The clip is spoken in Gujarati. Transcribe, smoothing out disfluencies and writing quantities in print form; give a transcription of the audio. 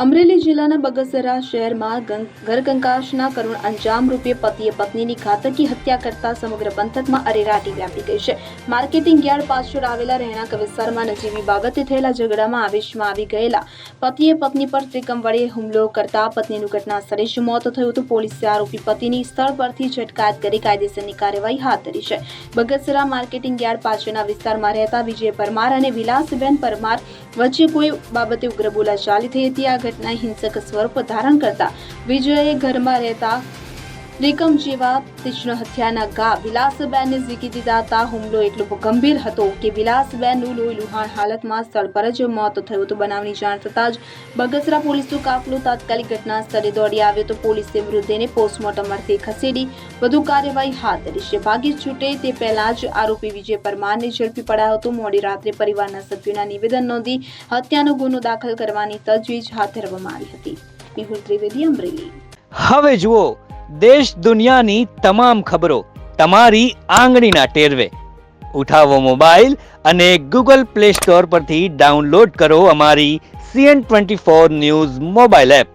અમરેલી જિલ્લાના બગસરા શહેરમાં ઘરકંકાશના કરુણ અંજામ રૂપે પતિએ પત્નીની ઘાતકી હત્યા કરતા સમગ્ર પંથકમાં અરેરાટી વ્યાપી ગઈ છે। માર્કેટિંગ યાર્ડ પાછળ આવેલા રહેણાંક વિસ્તારમાં નજીવી બાબતે થયેલા ઝઘડામાં આવેશમાં આવી ગયેલા પતિએ પત્ની પર ત્રિકમ વડે હુમલો કરતા પત્નીનું ઘટના સ્થળે જ મોત થયું હતું। પોલીસે આરોપી પતિની સ્થળ પરથી ઝટકાયત કરી કાયદેસરની કાર્યવાહી હાથ ધરી છે। બગસરા માર્કેટિંગ યાર્ડ પાછળના વિસ્તારમાં રહેતા વિજય પરમાર અને વિલાસબેન પરમાર વચ્ચે કોઈ બાબતે ઉગ્ર બોલાચાલી થઈ હતી। આ ઘટનાએ હિંસક સ્વરૂપ ધારણ કરતા વિજયે ઘરમાં રહેતા ત્રિકમ જેવા તીક્ષ્ણ હથિયારના ઘા વિલાસબેનને ઝીકી દીધા હતા। હુમલો એટલો ગંભીર હતો કે વિલાસબેનનું લોહી લુહાણ હાલતમાં સ્થળ પર જ મોત થયું હતું। બનાવની જાણ થતાં જ બગસરા પોલીસનો કાફલો તાત્કાલિક ઘટના સ્થળે દોડી આવ્યો તો પોલીસે મૃતદેહને પોસ્ટમોર્ટમ અર્થે ખસેડી વધુ કાર્યવાહી હાથ ધરી છે। ભાગી છૂટે તે પહેલા જ આરોપી વિજય પરમારને ઝડપી પડાયો હતો। મોડી રાત્રે પરિવારના સભ્યોના નિવેદન નોંધી હત્યાનો ગુનો દાખલ કરવાની તજવીજ હાથ ધરવામાં આવી હતી। મેહુલ ત્રિવેદી, અમરેલી। હવે જુઓ દેશ દુનિયાની તમામ ખબરો તમારી આંગળીના ટેરવે। ઉઠાવો મોબાઈલ અને ગૂગલ પ્લે સ્ટોર પરથી ડાઉનલોડ કરો અમારી CN24 ન્યૂઝ મોબાઈલ એપ।